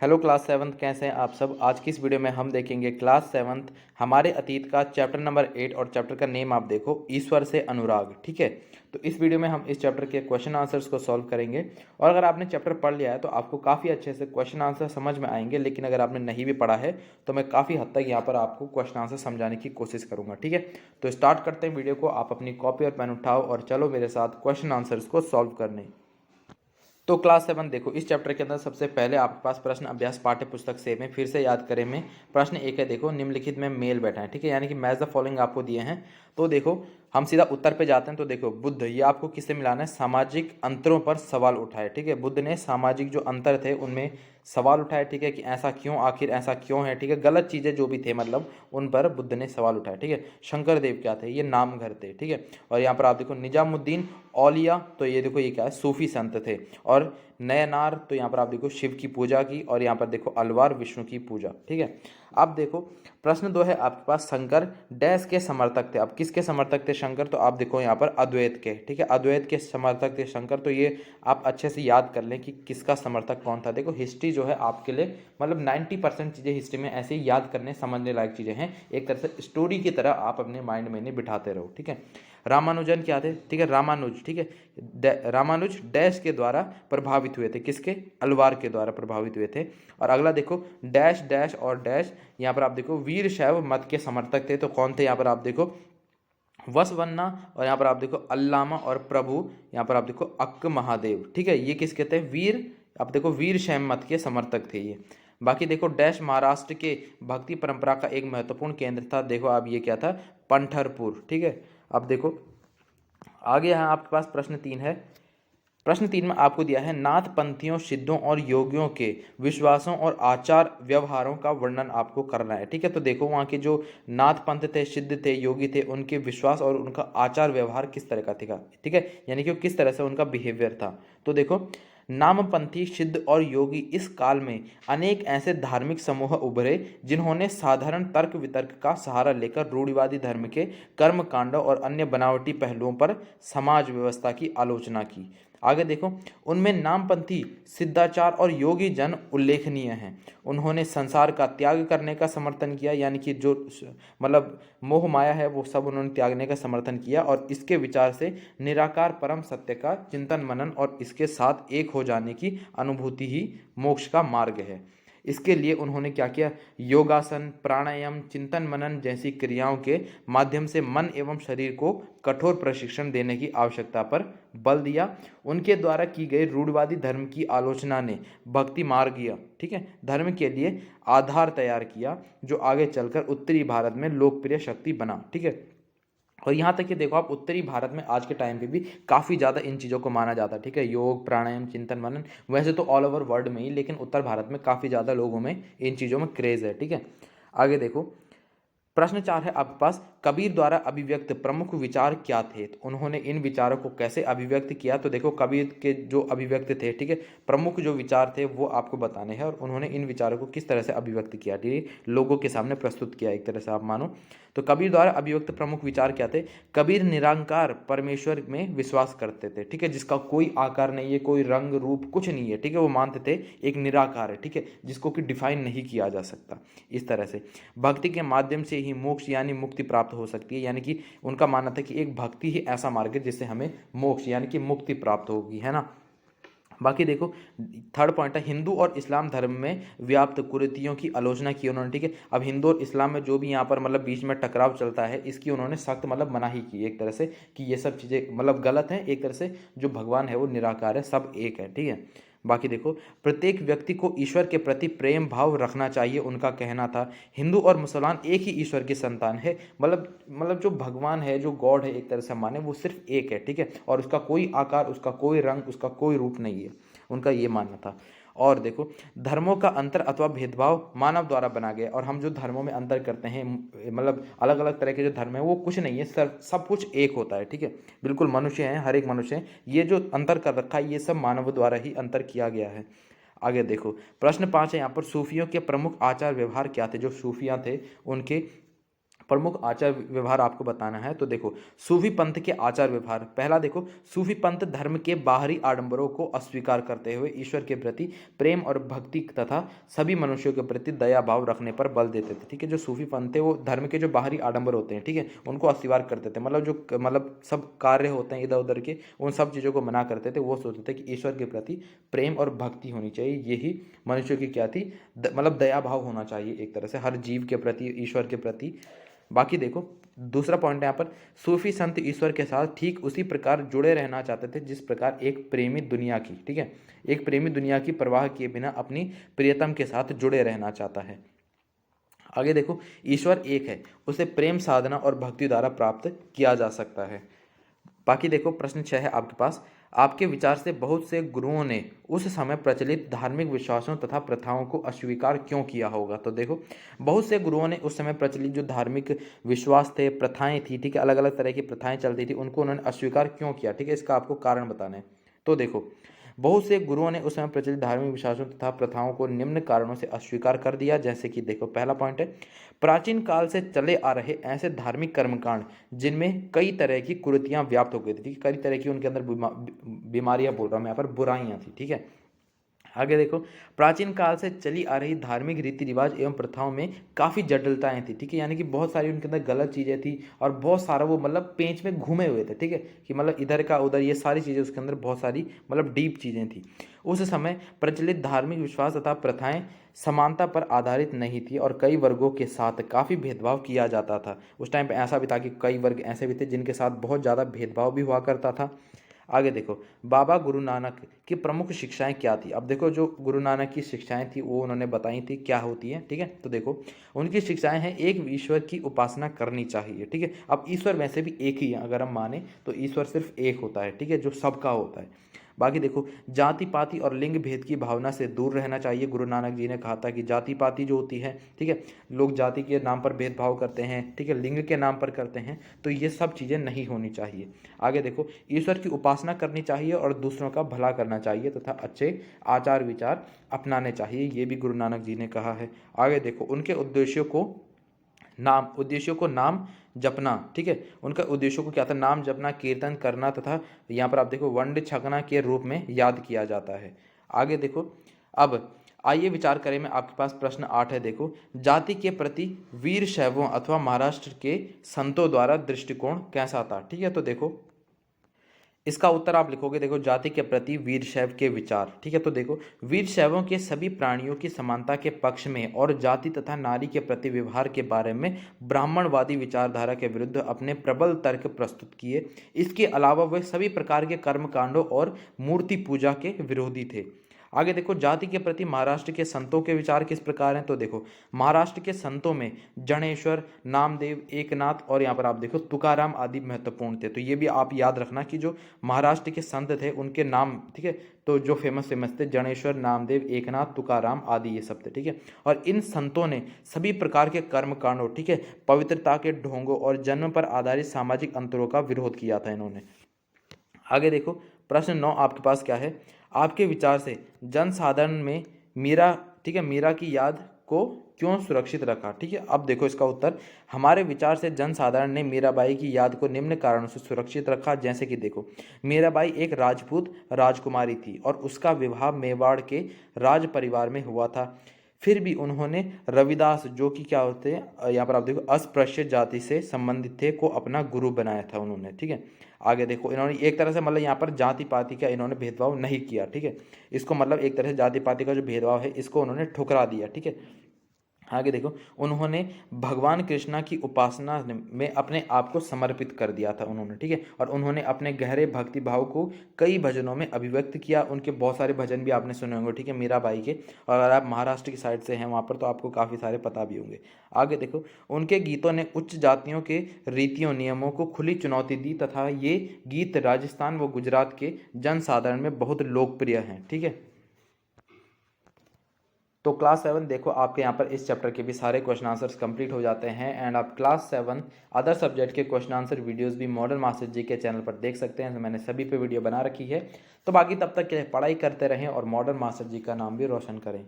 Hello class seventh, कैसे हैं आप सब। आज की इस वीडियो में हम देखेंगे क्लास सेवन्थ हमारे अतीत का चैप्टर नंबर 8 और चैप्टर का नेम आप देखो, ईश्वर से अनुराग। ठीक है, तो इस वीडियो में हम इस चैप्टर के क्वेश्चन आंसर्स को सॉल्व करेंगे। और अगर आपने चैप्टर पढ़ लिया है तो आपको काफ़ी अच्छे से क्वेश्चन आंसर समझ में आएंगे, लेकिन अगर आपने नहीं भी पढ़ा है तो मैं काफ़ी हद तक यहाँ पर आपको क्वेश्चन आंसर समझाने की कोशिश करूँगा। ठीक है, तो स्टार्ट करते हैं वीडियो को। आप अपनी कॉपी और पेन उठाओ और चलो मेरे साथ क्वेश्चन आंसर्स को सॉल्व करने। तो क्लास 7 देखो, इस चैप्टर के अंदर सबसे पहले आपके पास प्रश्न अभ्यास पाठ्य पुस्तक से में फिर से याद करें में प्रश्न एक है। देखो, निम्नलिखित में मेल बैठा है। ठीक है, यानी कि मैच द फॉलोइंग आपको दिए हैं। तो देखो हम सीधा उत्तर पे जाते हैं। तो देखो, बुद्ध, ये आपको किससे मिलाना है, सामाजिक अंतरों पर सवाल उठाए। ठीक है, बुद्ध ने सामाजिक जो अंतर थे उनमें सवाल उठाए। ठीक है, कि ऐसा क्यों, आखिर ऐसा क्यों है। ठीक है, गलत चीज़ें जो भी थे मतलब उन पर बुद्ध ने सवाल उठाए। ठीक है, शंकर देव क्या थे, ये नामघर थे। ठीक है, और यहाँ पर आप देखो निजामुद्दीन औलिया, तो ये देखो ये क्या है, सूफी संत थे। और नयनार, तो यहाँ पर आप देखो शिव की पूजा की। और यहाँ पर देखो अलवार, विष्णु की पूजा। ठीक है, अब देखो प्रश्न 2 है आपके पास, शंकर डैश के समर्थक थे। अब किसके समर्थक थे शंकर, तो आप देखो यहाँ पर अद्वैत के। ठीक है, अद्वैत के समर्थक थे शंकर। तो ये आप अच्छे से याद कर लें कि किसका समर्थक कौन था। देखो हिस्ट्री जो है आपके लिए मतलब 90% चीज़ें हिस्ट्री में ऐसे ही याद करने समझने लायक चीज़ें हैं। एक तरह से स्टोरी की तरह आप अपने माइंड में इन्हें बिठाते रहो। ठीक है, रामानुजन क्या थे, ठीक है, रामानुज। ठीक है, रामानुज डैश के द्वारा प्रभावित हुए थे, किसके, अलवार के द्वारा प्रभावित हुए थे। और अगला देखो डैश डैश और डैश, यहाँ पर आप देखो वीर शैव मत के समर्थक थे। तो कौन थे, यहाँ पर आप देखो वसवन्ना, और यहाँ पर आप देखो अल्लामा और प्रभु, यहाँ पर आप देखो अक्क महादेव। ठीक है, ये किसके थे, वीर, आप देखो वीर शैव मत के समर्थक थे ये। बाकी देखो डैश महाराष्ट्र के भक्ति परंपरा का एक महत्वपूर्ण केंद्र था। देखो अब ये क्या था, पंढरपुर। ठीक है, अब देखो आगे यहाँ आपके पास प्रश्न 3 है। प्रश्न 3 में आपको दिया है, नाथ पंथियों, सिद्धों और योगियों के विश्वासों और आचार व्यवहारों का वर्णन आपको करना है। ठीक है, तो देखो वहाँ के जो नाथ पंथ थे, सिद्ध थे, योगी थे, उनके विश्वास और उनका आचार व्यवहार किस तरह का था। ठीक है, यानी कि किस तरह से उनका बिहेवियर था। तो देखो नामपंथी, सिद्ध और योगी इस काल में अनेक ऐसे धार्मिक समूह उभरे जिन्होंने साधारण तर्क वितर्क का सहारा लेकर रूढ़िवादी धर्म के कर्म कांडों और अन्य बनावटी पहलुओं पर समाज व्यवस्था की आलोचना की। आगे देखो, उनमें नामपंथी, सिद्धाचार और योगी जन उल्लेखनीय हैं। उन्होंने संसार का त्याग करने का समर्थन किया, यानी कि जो मतलब मोह माया है वो सब उन्होंने त्यागने का समर्थन किया। और इसके विचार से निराकार परम सत्य का चिंतन मनन और इसके साथ एक हो जाने की अनुभूति ही मोक्ष का मार्ग है। इसके लिए उन्होंने क्या किया, योगासन, प्राणायाम, चिंतन मनन जैसी क्रियाओं के माध्यम से मन एवं शरीर को कठोर प्रशिक्षण देने की आवश्यकता पर बल दिया। उनके द्वारा की गई रूढ़वादी धर्म की आलोचना ने भक्ति मार्गीय, ठीक है, धर्म के लिए आधार तैयार किया, जो आगे चलकर उत्तरी भारत में लोकप्रिय शक्ति बना। ठीक है, और यहाँ तक कि देखो आप उत्तरी भारत में आज के टाइम पे भी काफ़ी ज़्यादा इन चीज़ों को माना जाता है। ठीक है, योग, प्राणायाम, चिंतन मनन, वैसे तो ऑल ओवर वर्ल्ड में ही, लेकिन उत्तर भारत में काफ़ी ज़्यादा लोगों में इन चीज़ों में क्रेज़ है। ठीक है, आगे देखो प्रश्न 4 है आपके पास, कबीर द्वारा अभिव्यक्त प्रमुख विचार क्या थे। तो उन्होंने इन विचारों को कैसे अभिव्यक्त किया। तो देखो कबीर के जो अभिव्यक्त थे, ठीक है, प्रमुख जो विचार थे वो आपको बताने हैं, और उन्होंने इन विचारों को किस तरह से अभिव्यक्त किया, ठीक है, लोगों के सामने प्रस्तुत किया एक तरह से आप मानो। तो कबीर द्वारा अभिव्यक्त प्रमुख विचार क्या थे, कबीर निराकार परमेश्वर में विश्वास करते थे। ठीक है, जिसका कोई आकार नहीं है, कोई रंग रूप कुछ नहीं है। ठीक है, वो मानते थे एक निराकार है, ठीक है, जिसको कि डिफाइन नहीं किया जा सकता। इस तरह से भक्ति के माध्यम से ही मोक्ष यानी मुक्ति प्राप्त हो सकती है, यानी कि उनका मानना था कि एक भक्ति ही ऐसा मार्ग है जिससे हमें मोक्ष यानी कि मुक्ति प्राप्त होगी, है ना। बाकी देखो थर्ड पॉइंट है, हिंदू और इस्लाम धर्म में व्याप्त कुरीतियों की आलोचना की उन्होंने। ठीक है, अब हिंदू और इस्लाम में जो भी यहाँ पर मतलब बीच में टकराव चलता है, इसकी उन्होंने सख्त मतलब मनाही की एक तरह से, कि ये सब चीज़ें मतलब गलत हैं। एक तरह से जो भगवान है वो निराकार है, सब एक है। ठीक है, बाकी देखो प्रत्येक व्यक्ति को ईश्वर के प्रति प्रेम भाव रखना चाहिए, उनका कहना था। हिंदू और मुसलमान एक ही ईश्वर की संतान है, मतलब जो भगवान है, जो गॉड है एक तरह से माने, वो सिर्फ एक है। ठीक है, और उसका कोई आकार, उसका कोई रंग, उसका कोई रूप नहीं है, उनका ये मानना था। और देखो धर्मों का अंतर अथवा भेदभाव मानव द्वारा बना गया, और हम जो धर्मों में अंतर करते हैं, मतलब अलग अलग तरह के जो धर्म है वो कुछ नहीं है, सब कुछ एक होता है। ठीक है, बिल्कुल मनुष्य हैं, हर एक मनुष्य हैं, ये जो अंतर कर रखा है ये सब मानव द्वारा ही अंतर किया गया है। आगे देखो प्रश्न 5 है यहाँ पर, सूफियों के प्रमुख आचार व्यवहार क्या थे। जो सूफियाँ थे उनके प्रमुख आचार व्यवहार आपको बताना है। तो देखो सूफी पंथ के आचार व्यवहार, पहला देखो सूफी पंथ धर्म के बाहरी आडंबरों को अस्वीकार करते हुए ईश्वर के प्रति प्रेम और भक्ति तथा सभी मनुष्यों के प्रति दया भाव रखने पर बल देते थे। ठीक है, जो सूफी पंथ थे वो धर्म के जो बाहरी आडंबर होते हैं, ठीक है, उनको अस्वीकार करते थे। मतलब जो मतलब सब कार्य होते हैं इधर उधर के, उन सब चीज़ों को मना करते थे। वो सोचते थे कि ईश्वर के प्रति प्रेम और भक्ति होनी चाहिए, यही मनुष्यों की क्या थी, मतलब दया भाव होना चाहिए एक तरह से हर जीव के प्रति, ईश्वर के प्रति। बाकी देखो दूसरा पॉइंट है यहाँ पर, सूफी संत ईश्वर के साथ ठीक उसी प्रकार जुड़े रहना चाहते थे जिस प्रकार एक प्रेमी दुनिया की, ठीक है, एक प्रेमी दुनिया की परवाह किए बिना अपनी प्रियतम के साथ जुड़े रहना चाहता है। आगे देखो ईश्वर एक है, उसे प्रेम साधना और भक्ति द्वारा प्राप्त किया जा सकता है। बाकी देखो प्रश्न 6 है आपके पास, आपके विचार से बहुत से गुरुओं ने उस समय प्रचलित धार्मिक विश्वासों तथा प्रथाओं को अस्वीकार क्यों किया होगा। तो देखो बहुत से गुरुओं ने उस समय प्रचलित जो धार्मिक विश्वास थे, प्रथाएं थी, ठीक है, अलग अलग तरह की प्रथाएं चलती थी, उनको उन्होंने अस्वीकार क्यों किया, ठीक है, इसका आपको कारण बताना है। तो देखो बहुत से गुरुओं ने उस समय प्रचलित धार्मिक विश्वासों तथा प्रथाओं को निम्न कारणों से अस्वीकार कर दिया, जैसे कि देखो पहला पॉइंट है, प्राचीन काल से चले आ रहे ऐसे धार्मिक कर्मकांड जिनमें कई तरह की कुरीतियां व्याप्त हो गई थी, कई तरह की उनके अंदर बीमारियां, बोल रहा हूं मैं यहाँ पर, बुराइयां थी। ठीक है, आगे देखो प्राचीन काल से चली आ रही धार्मिक रीति रिवाज एवं प्रथाओं में काफ़ी जटिलताएं थी, ठीक है, यानी कि बहुत सारी उनके अंदर गलत चीज़ें थी और बहुत सारा वो मतलब पेंच में घूमे हुए थे, ठीक है, कि मतलब इधर का उधर, ये सारी चीज़ें उसके अंदर बहुत सारी मतलब डीप चीज़ें थी। उस समय प्रचलित धार्मिक विश्वास तथा प्रथाएं समानता पर आधारित नहीं थी और कई वर्गों के साथ काफ़ी भेदभाव किया जाता था। उस टाइम पे ऐसा भी था कि कई वर्ग ऐसे भी थे जिनके साथ बहुत ज़्यादा भेदभाव भी हुआ करता था। आगे देखो बाबा गुरु नानक की प्रमुख शिक्षाएं क्या थी। अब देखो जो गुरु नानक की शिक्षाएं थी वो उन्होंने बताई थी क्या होती है, ठीक है। तो देखो उनकी शिक्षाएं हैं, एक ईश्वर की उपासना करनी चाहिए, ठीक है। अब ईश्वर वैसे भी एक ही है, अगर हम माने तो ईश्वर सिर्फ एक होता है, ठीक है, जो सबका होता है। बाकी देखो जाति पाति और लिंग भेद की भावना से दूर रहना चाहिए। गुरु नानक जी ने कहा था कि जाति पाति जो होती है, ठीक है, लोग जाति के नाम पर भेदभाव करते हैं, ठीक है, लिंग के नाम पर करते हैं, तो ये सब चीज़ें नहीं होनी चाहिए। आगे देखो ईश्वर की उपासना करनी चाहिए और दूसरों का भला करना चाहिए तथा अच्छे आचार विचार अपनाने चाहिए, ये भी गुरु नानक जी ने कहा है। आगे देखो उनके उद्देश्यों को नाम जपना, ठीक है, उनका उद्देश्यों को क्या था, नाम जपना, कीर्तन करना तथा यहाँ पर आप देखो वंड छकना के रूप में याद किया जाता है। आगे देखो अब आइए विचार करें, मैं आपके पास प्रश्न 8 है। देखो जाति के प्रति वीर शैवों अथवा महाराष्ट्र के संतों द्वारा दृष्टिकोण कैसा था, ठीक है। तो देखो इसका उत्तर आप लिखोगे, देखो जाति के प्रति वीरशैव के विचार, ठीक है। तो देखो वीरशैवों के सभी प्राणियों की समानता के पक्ष में और जाति तथा नारी के प्रति व्यवहार के बारे में ब्राह्मणवादी विचारधारा के विरुद्ध अपने प्रबल तर्क प्रस्तुत किए। इसके अलावा वे सभी प्रकार के कर्मकांडों और मूर्ति पूजा के विरोधी थे। आगे देखो जाति के प्रति महाराष्ट्र के संतों के विचार किस प्रकार हैं। तो देखो महाराष्ट्र के संतों में जनेश्वर, नामदेव, एकनाथ और यहाँ पर आप देखो तुकाराम आदि महत्वपूर्ण थे। तो ये भी आप याद रखना कि जो महाराष्ट्र के संत थे उनके नाम, ठीक है, तो जो फेमस थे जनेश्वर, नामदेव, एकनाथ, तुकाराम आदि ये सब थे, ठीक है। और इन संतों ने सभी प्रकार के कर्म कांडों, ठीक है, पवित्रता के ढोंगों और जन्म पर आधारित सामाजिक अंतरों का विरोध किया था इन्होंने। आगे देखो प्रश्न 9 आपके पास क्या है, आपके विचार से जन साधारण में मीरा, ठीक है, मीरा की याद को क्यों सुरक्षित रखा, ठीक है। अब देखो इसका उत्तर, हमारे विचार से जन साधारण ने मीराबाई की याद को निम्न कारणों से सुरक्षित रखा, जैसे कि देखो मीराबाई एक राजपूत राजकुमारी थी और उसका विवाह मेवाड़ के राज परिवार में हुआ था। फिर भी उन्होंने रविदास, जो कि क्या होते हैं यहाँ पर आप देखो अस्पृश्य जाति से संबंधित थे, को अपना गुरु बनाया था उन्होंने, ठीक है। आगे देखो इन्होंने एक तरह से मतलब यहाँ पर जाति पाति का इन्होंने भेदभाव नहीं किया, ठीक है, इसको मतलब एक तरह से जाति पाति का जो भेदभाव है इसको उन्होंने ठुकरा दिया, ठीक है। आगे देखो उन्होंने भगवान कृष्णा की उपासना में अपने आप को समर्पित कर दिया था उन्होंने, ठीक है, और उन्होंने अपने गहरे भक्ति भाव को कई भजनों में अभिव्यक्त किया। उनके बहुत सारे भजन भी आपने सुने होंगे, ठीक है, मीराबाई के, और अगर आप महाराष्ट्र की साइड से हैं वहाँ पर तो आपको काफ़ी सारे पता भी होंगे। आगे देखो उनके गीतों ने उच्च जातियों के रीतियों नियमों को खुली चुनौती दी तथा ये गीत राजस्थान व गुजरात के जनसाधारण में बहुत लोकप्रिय हैं, ठीक है। तो क्लास 7 देखो आपके यहाँ पर इस चैप्टर के भी सारे क्वेश्चन आंसर्स कंप्लीट हो जाते हैं एंड आप क्लास 7 अदर सब्जेक्ट के क्वेश्चन आंसर वीडियोस भी मॉडर्न मास्टर जी के चैनल पर देख सकते हैं। तो मैंने सभी पे वीडियो बना रखी है। तो बाकी तब तक के लिए पढ़ाई करते रहें और मॉडर्न मास्टर जी का नाम भी रोशन करें।